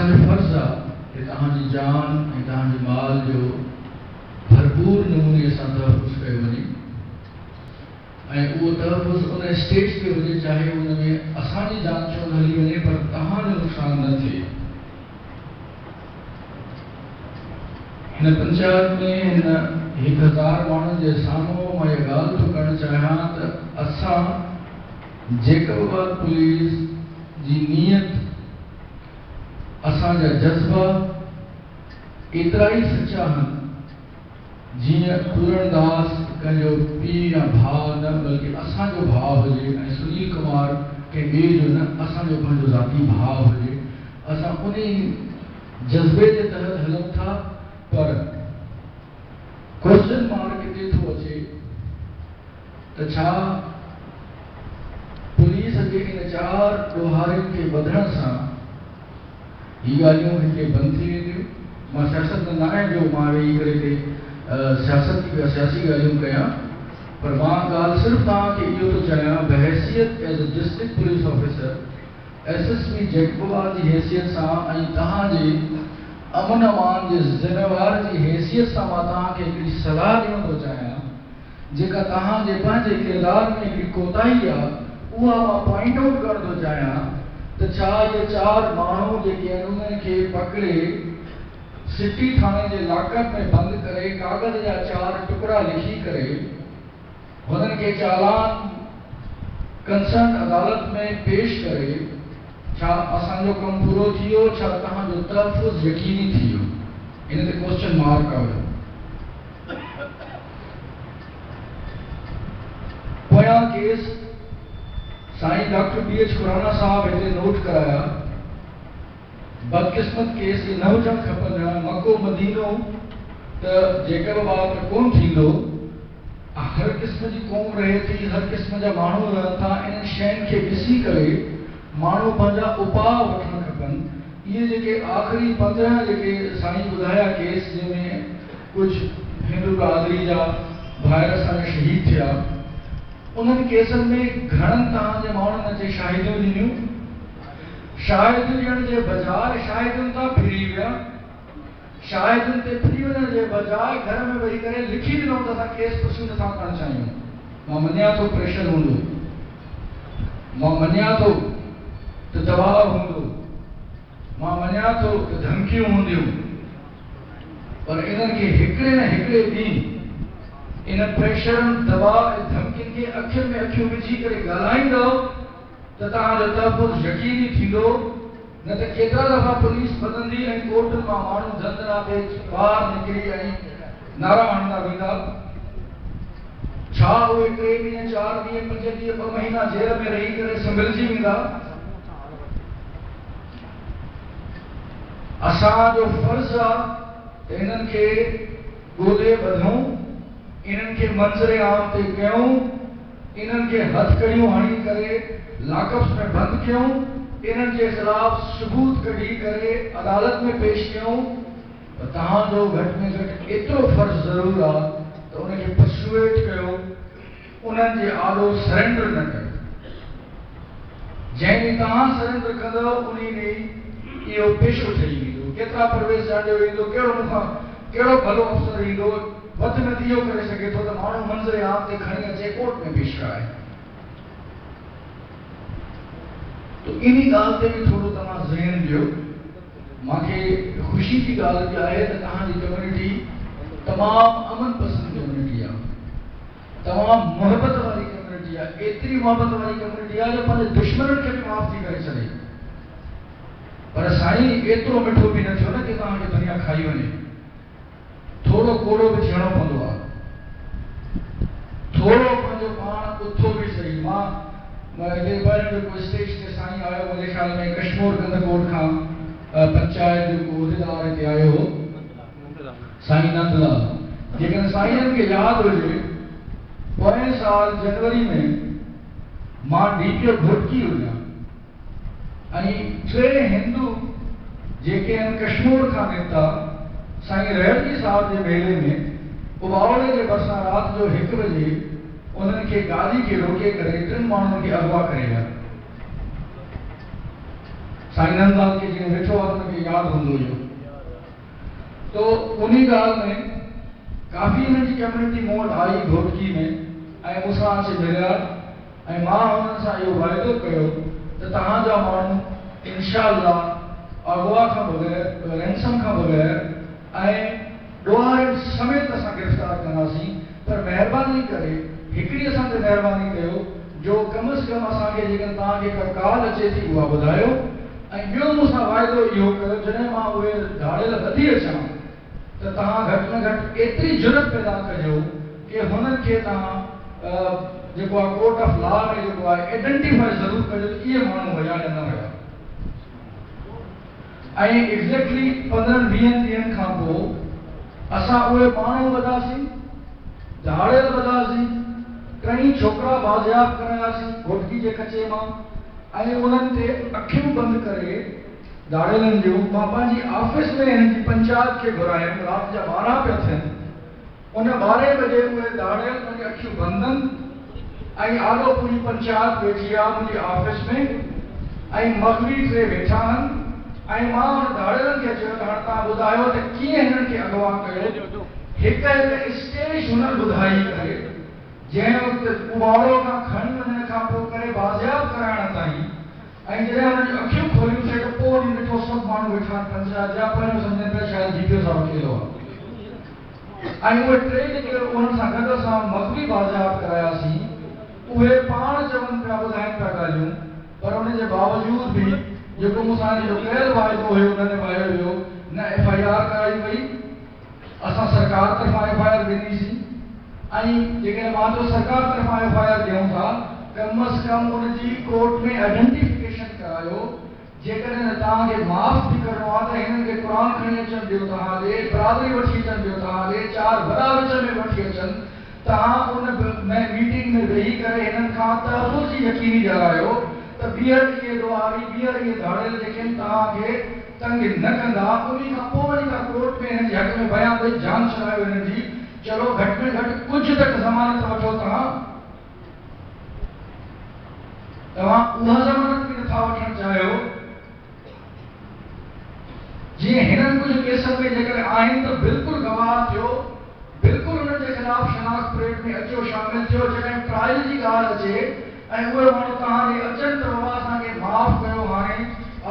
असांजो फर्ज़ आहे कि तव्हांजी जान ऐं तव्हांजे माल जो भरपूर नमूने सां तहफ़ुज़ कयो वञे ऐं उहो तहफ़ुज़ उन स्टेज ते हुजे चाहे उन में असांजी जान छो न हली वञे पर तव्हांजो नुक़सान न थिए। हिन पंचायत में हिन 1000 माण्हुनि जे साम्हूं मां इहा ॻाल्हि थो करणु चाहियां त असां जैकबाबाद पुलिस जी नियत असांजा जज़्बा एतिरा ई सचा आहिनि जीअं पूरणदास कंहिंजो पीउ या भाउ न बल्कि असांजो भाउ हुजे ऐं सुनील कुमार कंहिं ॿिए जो न असांजो पंहिंजो ज़ाती भाउ हुजे। असां उन जज़्बे जे तहत हलूं था पर क्वेश्चन मार्क हिते थो अचे त छा पुलिस जे इन 4 ॾोहारियुनि खे वधण सां ही ॻाल्हियूं हिते बंदि थी वेंदियूं। मां सियासत न आहियां जो मां वेही करे हिते सियासी ॻाल्हियूं कयां पर मां ॻाल्हि सिर्फ़ु तव्हांखे इहो थो चाहियां बहैसियत as a district police officer SSP Jacobabad जी हैसियत सां ऐं तव्हांजे अमन अमान जे ज़िम्मेवार जी हैसियत सां मां तव्हांखे हिकिड़ी सलाह ॾियणु थो चाहियां जेका तव्हांजे पंहिंजे किरदार में हिकिड़ी कोताही आहे उहा मां पॉइंट आउट करणु थो चाहियां त छा इहे 4 माण्हू जेके आहिनि उन्हनि खे पकड़े सिटी थाने जे लॉकअप में बंदि करे कागज़ जा 4 टुकड़ा लिखी करे हुननि खे चालान कंसर्न अदालत में पेश करे छा असांजो कमु पूरो थियो छा तव्हांजो तहफ़ुज़ यकीनी थी वियो इन ते क्वेश्चन मार्क आहे। पोयां केस साईं डॉक्टर BH खुराना साहब हिते नोट कराया बदकिस्मत केस ये न हुजणु खपनि मको मदीनो त जैकबाबाद में कोन थींदो। हर क़िस्म जी क़ौम रहे थी हर क़िस्म जा माण्हू रहनि था इन्हनि शयुनि खे ॾिसी करे माण्हू पंहिंजा उपाउ वठणु खपनि। इहे जेके आख़िरी 15 जेके साईं ॿुधाया केस जंहिंमें कुझु हिंदू बरादरी जा भाइर असांजा शहीद थिया उन्हनि केसनि में घणनि तव्हांजे माण्हुनि अचे शाहिदियूं ॾिनियूं शाहिदियूं ॾियण जे बजाय शाहिदुनि तां फिरी विया शाहिदुनि ते फिरी वञण जे बजाय घर में वेही करे लिखी ॾिनो त असां केस पुर्सियूं नथा करणु चाहियूं। मां मञियां थो प्रेशर हूंदो मां मञियां थो त दबाव हूंदो मां मञियां थो त धमकियूं हूंदियूं पर इन्हनि खे हिकिड़े न हिकिड़े ॾींहुं इन प्रेशर दबाव ऐं धमकियुनि खे अखियुनि में अखियूं विझी करे ॻाल्हाईंदो त तव्हांजो तहफ़ुज़ यकीनी थींदो न त केतिरा दफ़ा पुलिस बदलंदी ऐं कोर्टुनि मां माण्हू धंधरा ते ॿाहिरि निकिरी ऐं नारा हणंदा वेंदा। छा उहे 3 ॾींहं 4 ॾींहं 5 ॾींहं 2 महीना जेल में रही करे संभलिजी वेंदा। असांजो फर्ज़ आहे त इन्हनि खे ॻोल्हे ॿधूं इन्हनि खे मंज़रे आम ते कयूं इन्हनि खे हथकड़ियूं हणी करे लॉकअप्स में बंदि कयूं इन्हनि जे ख़िलाफ़ सबूत कढी करे अदालत में पेश कयूं त तव्हांजो घटि में घटि एतिरो फर्ज़ ज़रूरु आहे त उनखे पर्सुएट कयो उन्हनि जे आॾो सरेंडर न कयो। जंहिं ॾींहुं तव्हां सरेंडर कंदव उन ॾींहुं इहो पेशो ठही वेंदो। केतिरा परवेज़ जांडियो ईंदो कहिड़ो मूंखां कहिड़ो भलो अफ़सर ईंदो वधि में इहो करे सघे थो त माण्हू मंज़रे आम ते खणी अचे कोर्ट में पेश कराए। तो इन ॻाल्हि ते बि थोरो तव्हां ज़हन ॾियो। मूंखे ख़ुशी जी ॻाल्हि बि आहे त तव्हांजी कम्यूनिटी तमामु अमन पसंद कम्यूनिटी आहे तमामु मोहबत वारी कम्यूनिटी आहे एतिरी मोहबत वारी कम्यूनिटी आहे जो पंहिंजे दुश्मननि खे बि माफ़ थी करे छॾे। पर साईं एतिरो मिठो बि न थियो न कि तव्हांखे दुनिया खाई वञे। थोरो कोड़ो बि थियणो पवंदो आहे थोरो पंहिंजो पाण उथो बि सही। मां हिते कोई स्टेज ते साईं आयो मुंहिंजे ख़्याल में कश्मीर गंदकोट खां पंचायत जो को उहिदेदार हिते आयो हो साईं नंदलाल। जेकॾहिं साईंनि खे यादि हुजे पोएं साल जनवरी में मां DPO घोटकी हुजां ऐं 3 हिंदू जेके आहिनि कश्मीर खां निकिता साईं रेवती साहब जे मेले में उबावड़े जे भरिसां राति जो 1 बजे उन्हनि खे गाॾी खे रोके करे 3 माण्हुनि खे अगवा करे विया। साईं नंदलाल के जिन वेठो आहे उनखे यादि हूंदो इहो। तो उन्हीं ॻाल्हि में काफ़ी हिननि जी कम्युनिटी मूं वटि आई घोटकी में ऐं मूंसां अची मिलिया ऐं मां हुननि सां इहो वाइदो कयो त तव्हांजा माण्हू इंशाअल्लाह अगवा खां बग़ैर रैंसम खां बग़ैर ऐं ॾोहारियुनि समेत असां गिरफ़्तार कंदासीं, पर महिरबानी करे हिकिड़ी असां ते महिरबानी कयो जो कम से कम असांखे जेकॾहिं तव्हांखे का कॉल अचे थी उहा ॿुधायो। ऐं ॿियो मूंसां वाइदो इहो कयो जॾहिं मां उहे धाड़ियल वधी अचां त तव्हां घटि में घटि एतिरी जुरत पैदा कजो कि हुननि खे तव्हां जेको आहे कोर्ट ऑफ लॉ में जेको आहे आइडेंटिफाई ज़रूरु कजो त इहे माण्हू हुया या न हुया। ऐं एग्ज़ैक्टली 15-20 ॾींहंनि खां पोइ असां उहे माण्हू वधासीं, धाड़ियल वधासीं, कई छोकिरा बाज़ियाब करायासीं घोटकी जे कचे मां ऐं उन्हनि ते अखियूं बंदि करे धाड़ियलनि जूं मां पंहिंजी ऑफिस में हिननि जी पंचायत खे घुरायमि। राति जा 12 पिया थियनि, उन 12 बजे उहे धाड़ियल पंहिंजी अखियूं बंदनि ऐं आलो पूरी पंचायत वेठी आहे मुंहिंजी ऑफिस में ऐं मगवी टे वेठा आहिनि ऐं मां हुन धाड़ियलनि खे चयो हाणे तव्हां ॿुधायो त कीअं हिननि खे अगवा कयो। हिकु स्टेज हुननि ॿुधाई करे जंहिं वक़्तु कुवाड़ो खां खणी वञण खां पोइ करे बाज़ियाब कराइण ताईं ऐं जॾहिं हुननि जूं अखियूं खोलियूं त पोइ वरी ॾिठो सभु माण्हू वेठा पंचायत जा, पहिरियों सम्झनि पिया शायदि जीपीओ साहब अकेलो आहे। ऐं उहे टे जेके उन्हनि सां गॾु असां मगवी बाज़ियाब करायासीं उहे पाण चवनि पिया ॿुधाइनि पिया ॻाल्हियूं, पर उन जे बावजूद बि जेको मूंसां जो कयल वाइदो हुयो उन निभायो वियो न। FIR कराई वई, असां सरकार तरफ़ां FIR ॾिनीसीं ऐं जेकॾहिं मां चयो सरकार तरफ़ां FIR ॾियूं था कम से कम उनजी कोर्ट में आइडेंटिफिकेशन करायो। जेकॾहिं तव्हांखे माफ़ बि करिणो आहे त हिननि खे क़ुर खणी अचनि ॾियो, तव्हां ॾे बराबरी वठी अचनि ॾियो, तव्हां ॾे 4 वॾा विच में वठी अचनि, तव्हां उन मीटिंग में वेही करे हिननि खां तहफ़ुज़ जी यकीनी ॾियारायो त ॿीहर इहे ॾोहारी ॿीहर इहे धाड़ियल जेके तव्हांखे तंग न कंदा। उन खां पोइ वरी तव्हां कोर्ट में हिननि जे हक़ में बयान ॾेई जान चलायो हिननि जी, चलो घटि में घटि कुझु तक ज़मानत वठो। तव्हां उहा ज़मानत बि नथा वठणु चाहियो। जीअं हिननि कुझु केसनि में जेकॾहिं आहिनि त बिल्कुलु गवाह थियो, बिल्कुलु हुननि जे ख़िलाफ़ शनाख़्त परेड में अचो, शामिल थियो। जॾहिं ट्रायल जी ॻाल्हि अचे ऐं उहे माण्हू तव्हांजे अचनि त बाबा असांखे माफ़ कयो, हाणे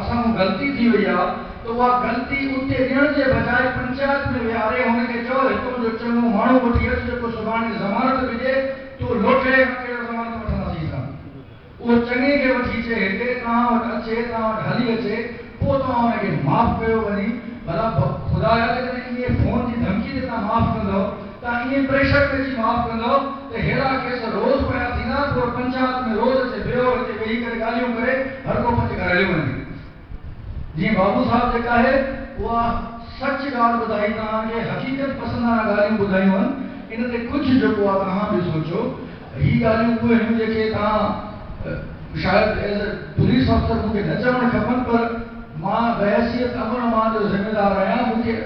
असां ग़लती थी वई आहे, त उहा ग़लती उते ॾियण जे बजाए पंचायत में विहारे हुनखे चओ हिकु मुंहिंजो चङो माण्हू वठी अच जेको सुभाणे ज़मानत ॾिजे, तूं लोटे कहिड़ो ज़मानत वठंदासीं असां। उहो चङे खे वठी अचे हिते तव्हां वटि अचे, तव्हां वटि हली अचे, पोइ तव्हां हुनखे माफ़ कयो वञी। भला ख़ुदा जॾहिं इहे फ़ोन जी धमकी ते तव्हां माफ़ कंदव, तव्हां ईअं प्रेशर में अची माफ़ कंदव त अहिड़ा केस रोज़ पिया थींदा। पोइ पंचायत में रोज़ अचे वियो हिते वेही करे ॻाल्हियूं करे हर को पंहिंजे घर हलियो वञे। जीअं बाबू साहब जेका आहे उहा सच ॻाल्हि ॿुधाई, तव्हांखे हक़ीक़त पसंदि ॻाल्हियूं ॿुधायूं आहिनि। इन ते कुझु जेको आहे तव्हां बि सोचो। ही ॻाल्हियूं उहे आहिनि जेके तव्हां शायदि एज़ अ पुलिस अफ़सर मूंखे न चवणु खपनि, पर मां बहसियत अमन अमान जो ज़िम्मेदार आहियां। मूंखे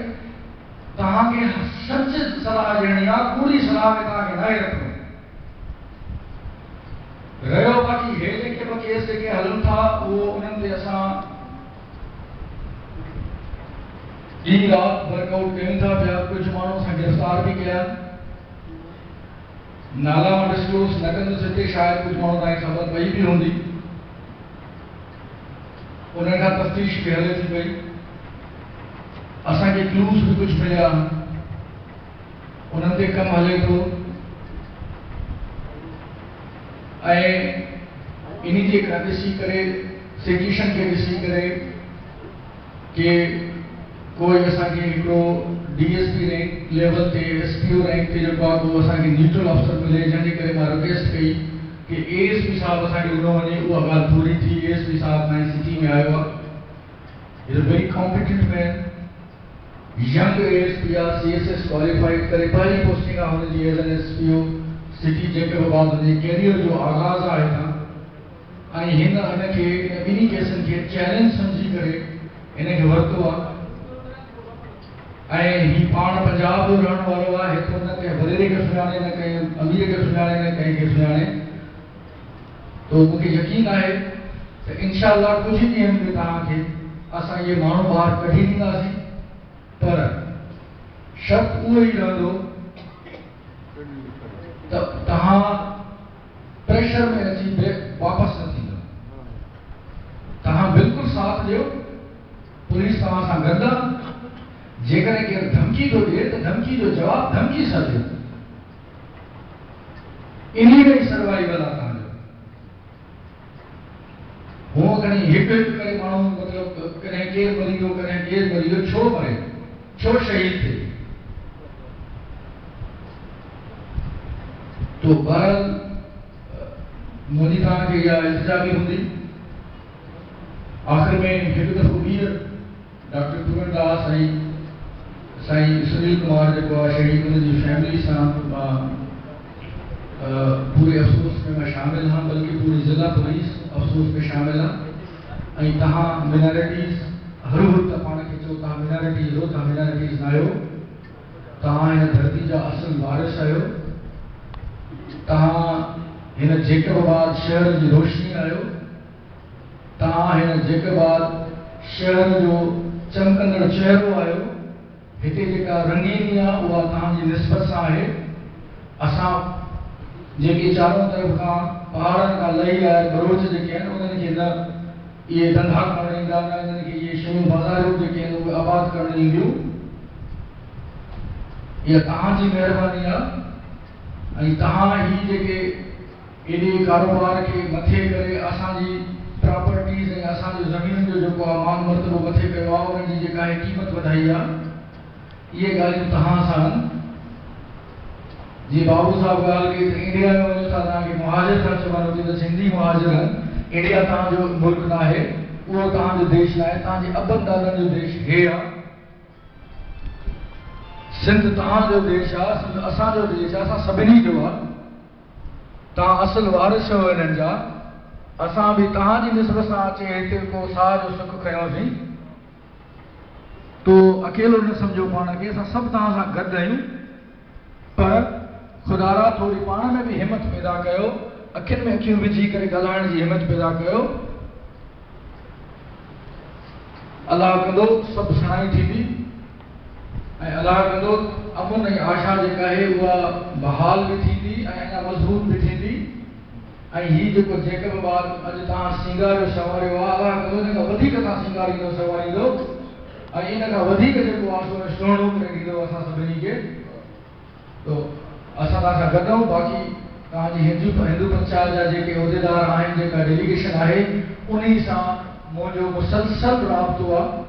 तव्हांखे सच सलाह ॾियणी आहे, कूड़ी सलाह में तव्हांखे न रखिणो। रहियो बाक़ी हे जेके ॿ केस जेके हलनि था उहो उन्हनि ते असां ॾींहुं राति वर्कआउट कयूं था पिया। कुझु माण्हू असां गिरफ़्तार बि कया। नाला मां डिस्क्लोज़ न कंदुसि हिते, शायदि कुझु माण्हू तव्हांखे ख़बर पई बि हूंदी। उन खां तफ़्तीश बि हले थी पई। असांखे क्लूज़ बि कुझु मिलिया, उन्हनि ते कमु हले थो। ऐं इन जे ॾिसी करे सिचुएशन खे ॾिसी करे कि कोई असांखे हिकिड़ो DSP रैंक लेवल ते SPO रैंक ते जेको आहे उहो असांखे न्यूट्रल अफ़सर मिले, जंहिंजे करे मां रिक्वेस्ट कई कि ASP साहब असांखे ॾिनो वञे। उहा ॻाल्हि पूरी थी। ASP साहब नई सिटी में आयो आहे। Is a very competent man, young ASP आहे, CSS क्वालिफाइड करे पहली पोस्टिंग आहे हुनजी as an SPO city Jacobabad. हुनजे कैरियर जो आगाज़ आहे हितां ऐं हिनखे ॿिन्ही केसनि खे चैलेंज सम्झी करे हिनखे वरितो आहे। ऐं ही पाण पंजाब जो रहण वारो आहे। हिते न कंहिं वॾेरे खे सुञाणे, न कंहिं अमीर खे सुञाणे, न कंहिंखे सुञाणे। तो मूंखे यकीन आहे तो इंशाअल्लाह कुछ ही ॾींहंनि में तव्हांखे असां इहे माण्हू ॿाहिरि कढी ॾींदासीं, पर शर्त उहो ई रहंदो त तव्हां प्रेशर में अची वापसि न थींदो। तव्हां बिल्कुलु साथ ॾियो, पुलिस तव्हां सां गॾु आहे। जेकॾहिं केरु धमकी थो ॾिए त धमकी जो जवाबु धमकी सां ॾियो। इन्ही में ई सर्वाइवल आहे तव्हांजो। हूअं खणी हिकु हिकु करे माण्हू मतिलबु कॾहिं केरु मरी वियो, कॾहिं केरु मरी वियो, छो मरे, छो शहीद थिए। तो बहरहाल मुंहिंजी तव्हांखे इहा इल्तिजा बि हूंदी। आख़िर में हिकु दफ़ो ॿीहर डॉक्टर पूरनदास ऐं साईं सुनील कुमार जेको आहे शहीद, उनजी फैमिली सां पूरे अफ़सोस में मैं शामिल हाँ, बल्कि पूरी ज़िला पुलिस अफ़सोस में शामिल आहे। ऐं तव्हां मिनॉरिटीज़ हर वक़्तु पाण खे चओ तव्हां मिनॉरिटीज़ हो, तव्हां मिनॉरिटीज़ न आहियो। तव्हां हिन धरती जा असुल वारिस आहियो। तव्हां हिन जेकबाद शहर जी रोशनी आहियो। तव्हां हिन जेकबाद शहर जो चमकंदड़ चहिरो आहियो। हिते जेका रंगीनी आहे उहा तव्हांजी निस्बत सां आहे। असां जेके चारों तरफ़ खां पहाड़नि खां लही आया बरोच जेके आहिनि उन्हनि खे न इहे धंधा करणु ईंदा, न इन्हनि खे इहे शयूं बाज़ारियूं जेके आहिनि उहे आबाद करणु ईंदियूं। इहा तव्हांजी महिरबानी आहे। ऐं तव्हां ही जेके एॾे कारोबार खे मथे करे असांजी प्रॉपर्टीज़ ऐं असांजो ज़मीन जो जेको आहे मान मर्तबो मथे कयो आहे, उन्हनि जी जेका आहे क़ीमत वधाई आहे, इहे ॻाल्हियूं तव्हां सां जी बाबू साहब ॻाल्हि कई त इंडिया में वञो था तव्हांखे मुहाजिर था चवनि, हुते त सिंधी मुहाजिर आहिनि। इंडिया तव्हांजो मुल्क न आहे, उहो तव्हांजो देश न आहे, तव्हांजे अबनि दादनि जो देश हे आहे। सिंध तव्हांजो देश आहे, सिंध असांजो देश आहे, असां सभिनी जो आहे। तव्हां असुल वारिस आहियो हिननि जा। असां बि तव्हांजी निस्बत सां अचे हिते को साह जो सुख खयोंसीं। तो अकेलो न सम्झो पाण खे, असां सभु तव्हां सां गॾु आहियूं। पर खुदारा थोड़ी पाण में भी हिम्मत पैदा कयो, अखियुनि में अखियूं विझी करे ॻाल्हाइण जी हिम्मत पैदा कयो। अलाह कंदो सभु सणाई थींदी ऐं अलाह कंदो अमन ऐं आशा जेका आहे उहा बहाल बि थींदी ऐं अञा मज़बूत बि थींदी। ऐं हीउ जेको जेकबाद अॼु तव्हां सींगारियो संवारियो आहे, अलाह कंदो हिन खां वधीक तव्हां सींगारींदो संवारींदो ऐं इन खां वधीक जेको आहे सो सुहिणो करे ॾींदो असां सभिनी खे। तो असां तव्हां सां गॾु आहियूं। बाक़ी तव्हांजी हिंदू पंचायत जा जेके उहिदेदार आहिनि, जेका डेलीगेशन आहे, उन्ही सां मुंहिंजो मुसलसल राब्तो आहे।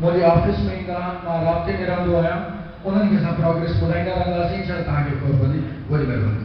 मुंहिंजे ऑफिस में ईंदा आहिनि, मां राब्ते में रहंदो आहियां। उन्हनि खे असां प्रोग्रेस ॿुधाईंदा रहंदासीं। इनशाअल्लाह तव्हांखे ख़बर पवंदी। वॾी महिरबानी।